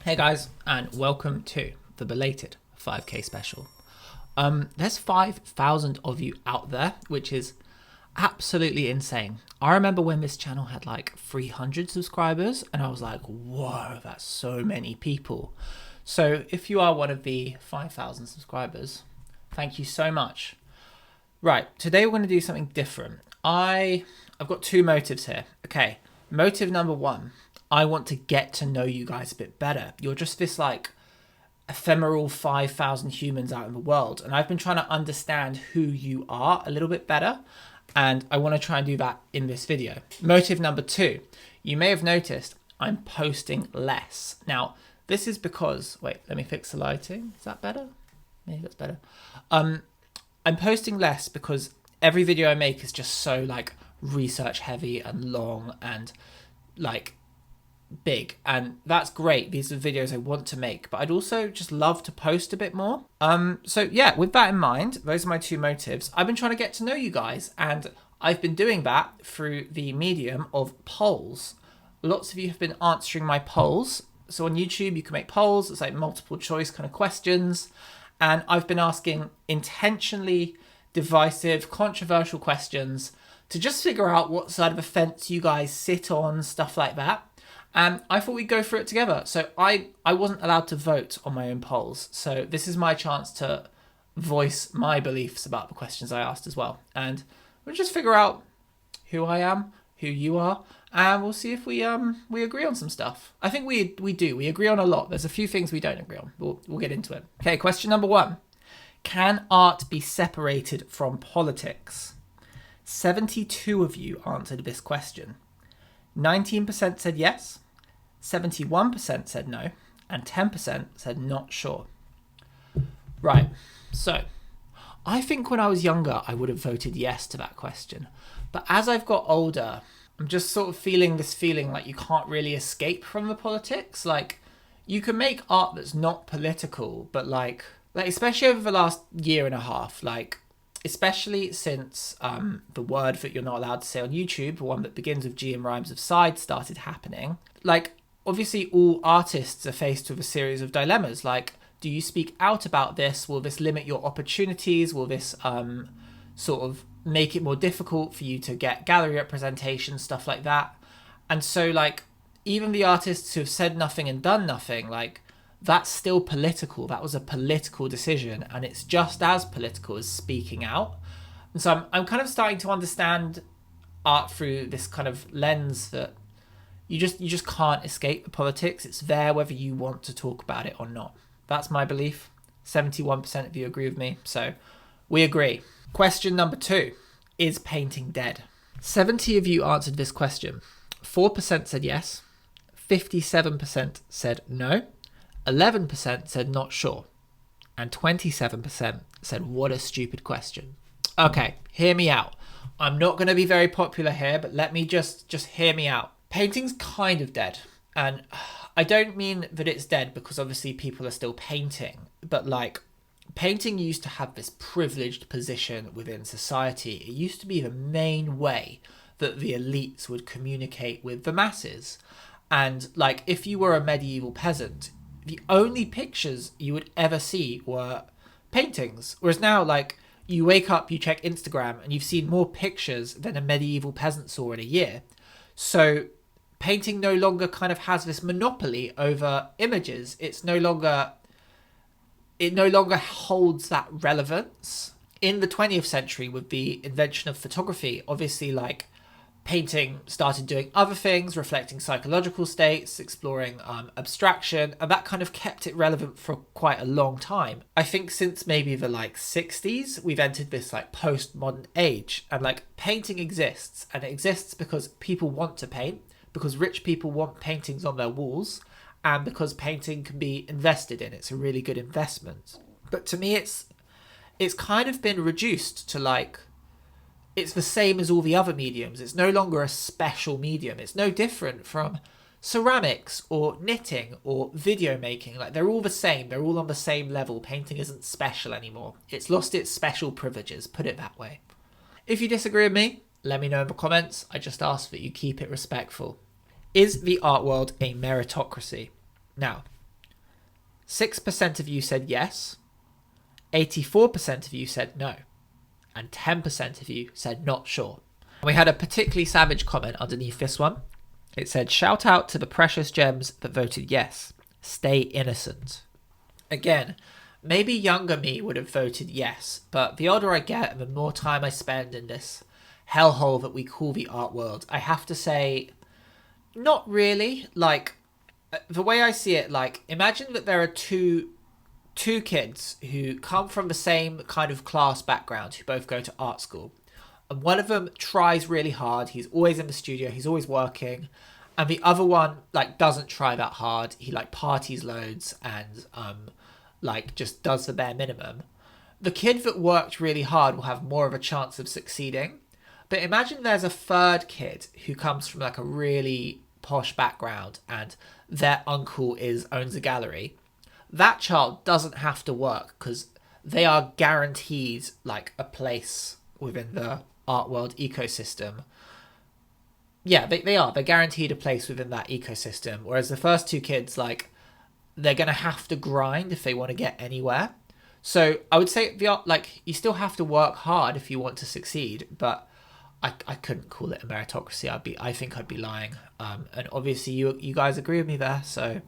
Hey guys, and welcome to the belated 5k special. There's 5,000 of you out there, which is absolutely insane. I remember when this channel had like 300 subscribers and I was like, whoa, that's so many people. So if you are one of the 5,000 subscribers, thank you so much. Right, today we're going to do something different. I've got two motives here. Okay, motive number one, I want to get to know you guys a bit better. You're just this like ephemeral 5,000 humans out in the world, and I've been trying to understand who you are a little bit better, and I want to try and do that in this video. Motive number two, you may have noticed I'm posting less. Now, this is because, wait, let me fix the lighting. Is that better? Maybe that's better. I'm posting less because every video I make is just so like research heavy and long and like big, and that's great. These are videos I want to make, but I'd also just love to post a bit more. So yeah, with that in mind, those are my two motives. I've been trying to get to know you guys, and I've been doing that through the medium of polls. Lots of you have been answering my polls. So on YouTube, you can make polls. It's like multiple choice kind of questions. And I've been asking intentionally divisive, controversial questions to just figure out what side of the fence you guys sit on, stuff like that. And I thought we'd go through it together. So I wasn't allowed to vote on my own polls. So this is my chance to voice my beliefs about the questions I asked as well. And we'll just figure out who I am, who you are, and we'll see if we agree on some stuff. I think we do. We agree on a lot. There's a few things we don't agree on. We'll get into it. Okay, question number one. Can art be separated from politics? 72 of you answered this question. 19% said yes, 71% said no, and 10% said not sure. Right, so I think when I was younger, I would have voted yes to that question. But as I've got older, I'm just sort of feeling this feeling like you can't really escape from the politics. Like, you can make art that's not political, but like especially over the last year and a half, like, especially since the word that you're not allowed to say on YouTube, the one that begins with G and rhymes with side, started happening. Like, obviously all artists are faced with a series of dilemmas. Like, do you speak out about this? Will this limit your opportunities? Will this sort of make it more difficult for you to get gallery representation, stuff like that? And so, like, even the artists who have said nothing and done nothing, like, that's still political. That was a political decision, and it's just as political as speaking out. And so I'm kind of starting to understand art through this kind of lens that you just can't escape the politics. It's there whether you want to talk about it or not. That's my belief. 71% of you agree with me, so we agree. Question number two, is painting dead? 70 of you answered this question. 4% said yes, 57% said no, 11% said not sure, and 27% said what a stupid question. Okay, hear me out. I'm not going to be very popular here, but let me just hear me out. Painting's kind of dead, and I don't mean that it's dead because obviously people are still painting, but like, painting used to have this privileged position within society. It used to be the main way that the elites would communicate with the masses. And like, if you were a medieval peasant, the only pictures you would ever see were paintings. Whereas now, like, you wake up, you check Instagram, and you've seen more pictures than a medieval peasant saw in a year. So painting no longer kind of has this monopoly over images. It no longer holds that relevance. In the 20th century, with the invention of photography, obviously, like, painting started doing other things, reflecting psychological states, exploring abstraction, and that kind of kept it relevant for quite a long time. I think since maybe the like 60s, we've entered this like postmodern age, and like, painting exists, and it exists because people want to paint, because rich people want paintings on their walls, and because painting can be invested in. It's a really good investment. But to me, it's kind of been reduced to like, it's the same as all the other mediums. It's no longer a special medium. It's no different from ceramics or knitting or video making. Like, they're all the same. They're all on the same level. Painting isn't special anymore. It's lost its special privileges, put it that way. If you disagree with me, let me know in the comments. I just ask that you keep it respectful. Is the art world a meritocracy? Now, 6% of you said yes, 84% of you said no, and 10% of you said not sure. We had a particularly savage comment underneath this one. It said, shout out to the precious gems that voted yes. Stay innocent. Again, maybe younger me would have voted yes, but the older I get and the more time I spend in this hellhole that we call the art world, I have to say, not really. Like, the way I see it, like, imagine that there are two kids who come from the same kind of class background, who both go to art school. And one of them tries really hard. He's always in the studio. He's always working. And the other one, like, doesn't try that hard. He, like, parties loads and, like, just does the bare minimum. The kid that worked really hard will have more of a chance of succeeding. But imagine there's a third kid who comes from, like, a really posh background and their uncle owns a gallery. That child doesn't have to work because they are guaranteed, like, a place within the art world ecosystem. Yeah, they are. They're guaranteed a place within that ecosystem. Whereas the first two kids, like, they're going to have to grind if they want to get anywhere. So I would say, like, you still have to work hard if you want to succeed, but I couldn't call it a meritocracy. I think I'd be lying. And obviously you guys agree with me there. So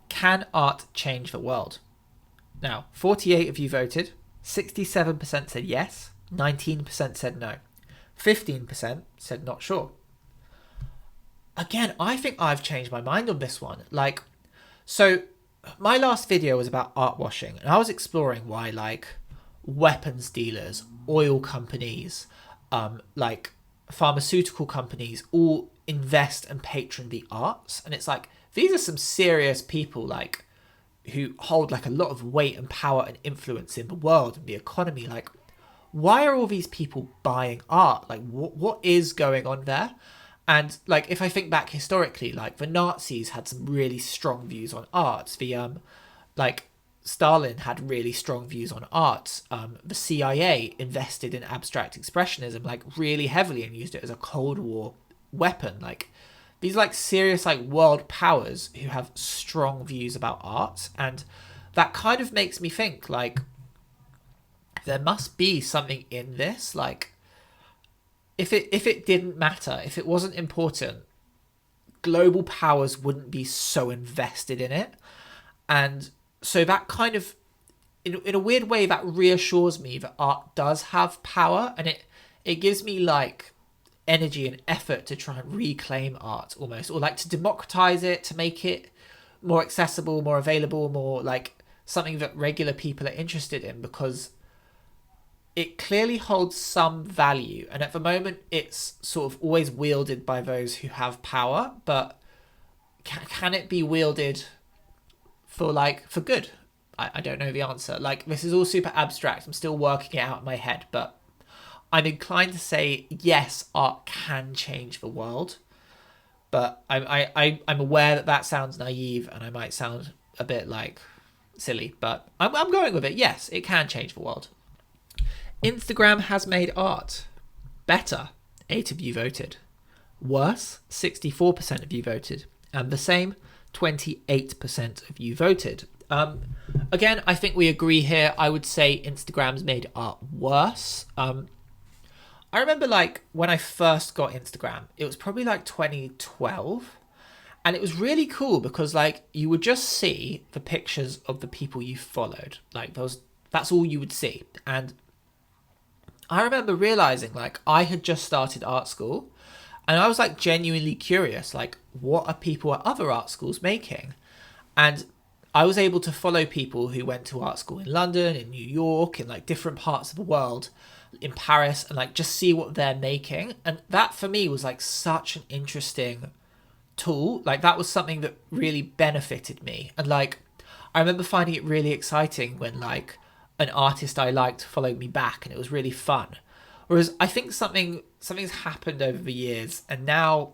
can art change the world? Now, 48 of you voted. 67% said yes. 19% said no. 15% said not sure. Again, I think I've changed my mind on this one. Like, so my last video was about art washing, and I was exploring why, like, weapons dealers, oil companies, like pharmaceutical companies all invest and patron the arts. And it's like, these are some serious people, like, who hold, like, a lot of weight and power and influence in the world and the economy. Like, why are all these people buying art? Like, what is going on there? And, like, if I think back historically, like, the Nazis had some really strong views on art. Like, Stalin had really strong views on art. The CIA invested in abstract expressionism, like, really heavily and used it as a Cold War weapon. Like, these, like, serious, like, world powers who have strong views about art. And that kind of makes me think, like, there must be something in this. Like, if it didn't matter, if it wasn't important, global powers wouldn't be so invested in it. And so that kind of, in a weird way, that reassures me that art does have power, and it gives me, like, energy and effort to try and reclaim art almost, or, like, to democratize it, to make it more accessible, more available, more, like, something that regular people are interested in, because it clearly holds some value. And at the moment, it's sort of always wielded by those who have power, but can it be wielded for good? I don't know the answer. Like, this is all super abstract. I'm still working it out in my head, but I'm inclined to say, yes, art can change the world. But I'm aware that sounds naive and I might sound a bit, like, silly, but I'm going with it. Yes, it can change the world. Instagram has made art better. 8 of you voted. Worse, 64% of you voted. And the same, 28% of you voted. Again, I think we agree here. I would say Instagram's made art worse. I remember, like, when I first got Instagram, it was probably like 2012. And it was really cool because, like, you would just see the pictures of the people you followed. Like, that's all you would see. And I remember realizing, like, I had just started art school and I was, like, genuinely curious, like, what are people at other art schools making? And I was able to follow people who went to art school in London, in New York, in, like, different parts of the world, in Paris, and, like, just see what they're making. And that for me was, like, such an interesting tool. Like, that was something that really benefited me. And, like, I remember finding it really exciting when, like, an artist I liked followed me back, and it was really fun. Whereas I think something's happened over the years, and now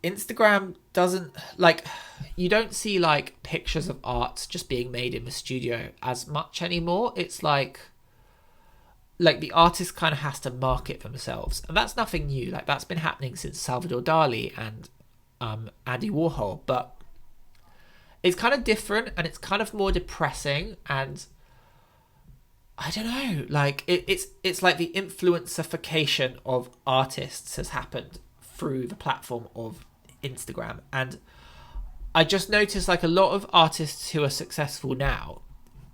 Instagram doesn't, like, you don't see, like, pictures of art just being made in the studio as much anymore. It's like the artist kind of has to market themselves, and that's nothing new. Like, that's been happening since Salvador Dali and Andy Warhol, but it's kind of different and it's kind of more depressing, and I don't know, like it's like the influencification of artists has happened through the platform of Instagram. And I just noticed like a lot of artists who are successful now,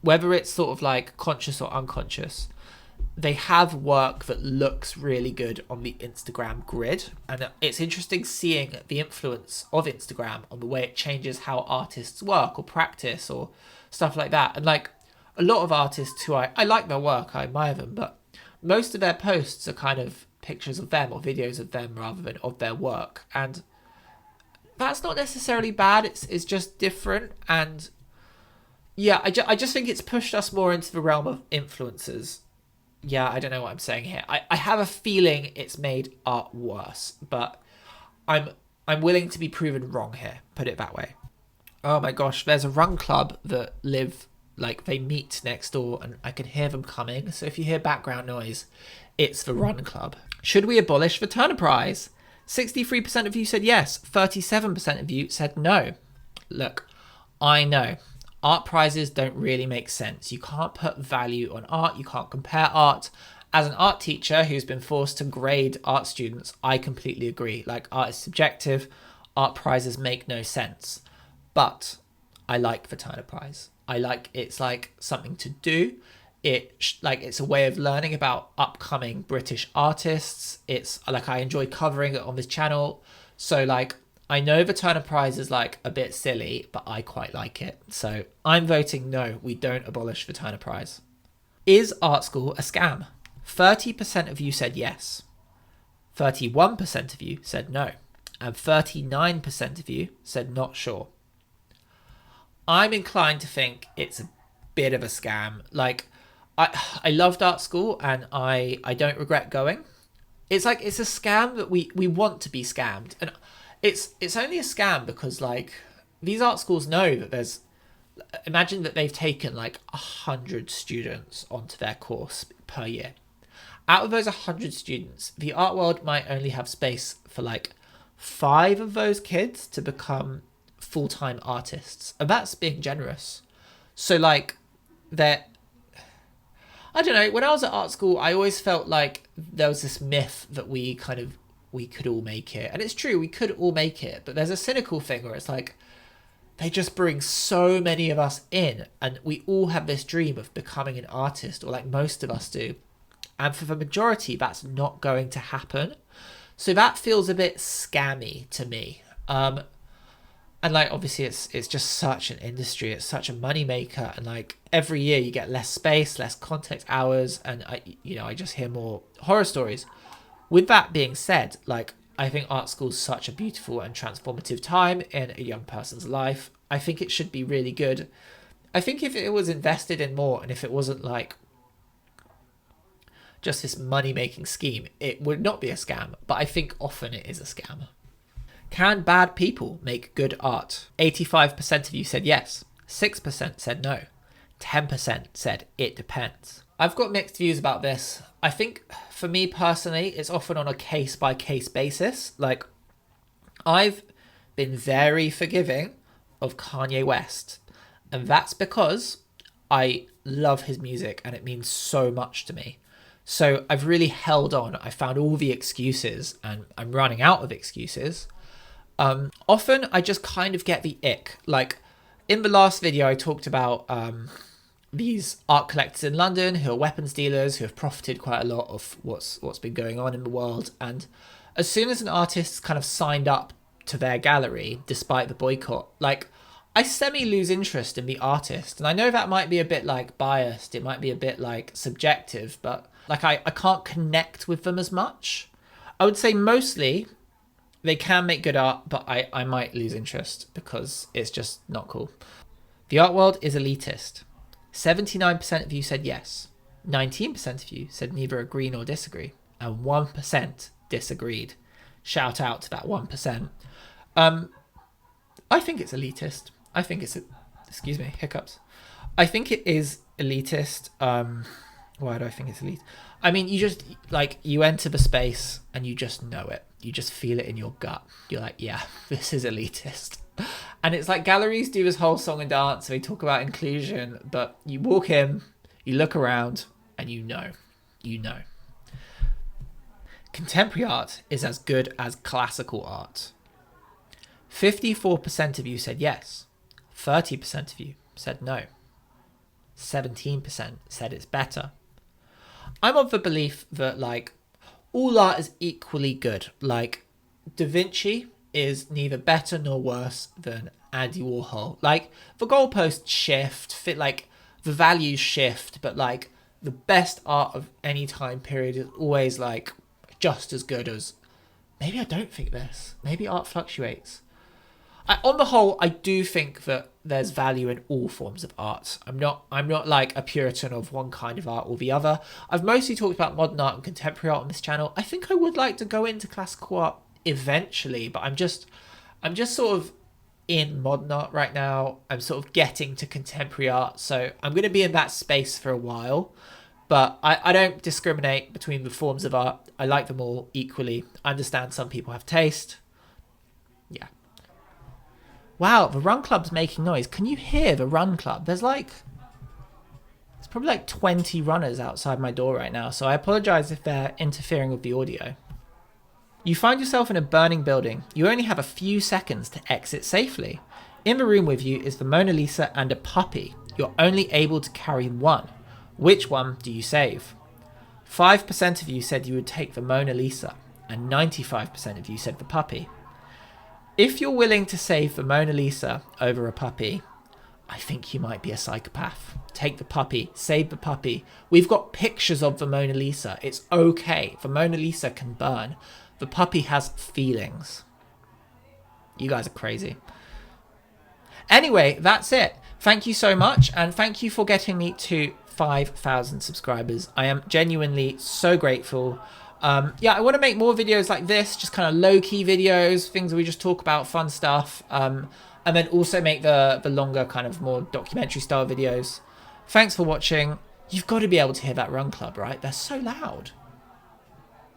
whether it's sort of like conscious or unconscious, they have work that looks really good on the Instagram grid. And it's interesting seeing the influence of Instagram on the way it changes how artists work or practice or stuff like that. And like a lot of artists who I like their work, I admire them, but most of their posts are kind of pictures of them or videos of them rather than of their work. And that's not necessarily bad. It's just different. And yeah, I just think it's pushed us more into the realm of influencers. Yeah, I don't know what I'm saying here. I have a feeling it's made art worse, but I'm willing to be proven wrong here, put it that way. Oh my gosh, there's a run club that live, like they meet next door and I can hear them coming. So if you hear background noise, it's the run club. Should we abolish the Turner Prize? 63% of you said yes, 37% of you said no. Look, I know. Art prizes don't really make sense. You can't put value on art. You can't compare art. As an art teacher who's been forced to grade art students, I completely agree. Like, art is subjective. Art prizes make no sense. But I like the Turner Prize. It's like something to do. It's a way of learning about upcoming British artists. It's like I enjoy covering it on this channel. So like, I know the Turner Prize is like a bit silly, but I quite like it. So I'm voting no, we don't abolish the Turner Prize. Is art school a scam? 30% of you said yes. 31% of you said no. And 39% of you said not sure. I'm inclined to think it's a bit of a scam. Like, I loved art school and I don't regret going. It's like, it's a scam that we want to be scammed. And it's only a scam because like these art schools know that imagine that they've taken like 100 students onto their course per year. Out of those 100 students, the art world might only have space for like 5 of those kids to become full-time artists. And that's being generous. So like I don't know, when I was at art school, I always felt like there was this myth that we could all make it. And it's true, we could all make it. But there's a cynical thing where it's like, they just bring so many of us in. And we all have this dream of becoming an artist, or like most of us do. And for the majority, that's not going to happen. So that feels a bit scammy to me. And like, obviously it's just such an industry. It's such a money maker. And like every year you get less space, less contact hours. And I just hear more horror stories. With that being said, like, I think art school is such a beautiful and transformative time in a young person's life. I think it should be really good. I think if it was invested in more and if it wasn't like just this money making scheme, it would not be a scam. But I think often it is a scam. Can bad people make good art? 85% of you said yes. 6% said no. 10% said it depends. I've got mixed views about this. I think for me personally, it's often on a case-by-case basis. Like, I've been very forgiving of Kanye West. And that's because I love his music and it means so much to me. So I've really held on. I found all the excuses and I'm running out of excuses. Often I just kind of get the ick. Like in the last video, I talked about these art collectors in London who are weapons dealers who have profited quite a lot of what's been going on in the world. And as soon as an artist kind of signed up to their gallery, despite the boycott, like I lose interest in the artist. And I know that might be a bit like biased. It might be a bit like subjective, but like I can't connect with them as much. I would say mostly they can make good art, but I might lose interest because it's just not cool. The art world is elitist. 79% of you said yes. 19% of you said neither agree nor disagree. And 1% disagreed. Shout out to that 1%. I think it's elitist. I think it's... Excuse me, hiccups. I think it is elitist. Why do I think it's elite? I mean, you just, like, you enter the space and you just know it. You just feel it in your gut. You're like, yeah, this is elitist. And it's like galleries do this whole song and dance. So they talk about inclusion, but you walk in, you look around, and you know. Contemporary art is as good as classical art. 54% of you said yes. 30% of you said no. 17% said it's better. I'm of the belief that like all art is equally good. Like Da Vinci is neither better nor worse than Andy Warhol. Like the goalposts shift, like the values shift, but like the best art of any time period is always like just as good as. Maybe I don't think this. Maybe art fluctuates. On the whole, I do think that there's value in all forms of art. I'm not like a puritan of one kind of art or the other. I've mostly talked about modern art and contemporary art on this channel. I think I would like to go into classical art eventually, but I'm just sort of in modern art right now. I'm sort of getting to contemporary art, so I'm going to be in that space for a while. But I don't discriminate between the forms of art. I like them all equally. I understand some people have taste. Yeah. Wow, the run club's making noise. Can you hear the run club? There's probably like 20 runners outside my door right now, so I apologize if they're interfering with the audio. You find yourself in a burning building. You only have a few seconds to exit safely. In the room with you is the Mona Lisa and a puppy. You're only able to carry one. Which one do you save? 5% of you said you would take the Mona Lisa, and 95% of you said the puppy. If you're willing to save the Mona Lisa over a puppy, I think you might be a psychopath. Take the puppy, save the puppy. We've got pictures of the Mona Lisa. It's okay. The Mona Lisa can burn. The puppy has feelings. You guys are crazy. Anyway, that's it. Thank you so much, and thank you for getting me to 5,000 subscribers. I am genuinely so grateful. Yeah, I want to make more videos like this, just kind of low-key videos, things where we just talk about fun stuff, and then also make the longer kind of more documentary style videos. Thanks for watching. You've got to be able to hear that run club, right? They're so loud.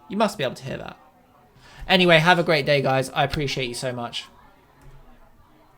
You must be able to hear that. Anyway, have a great day, guys. I appreciate you so much.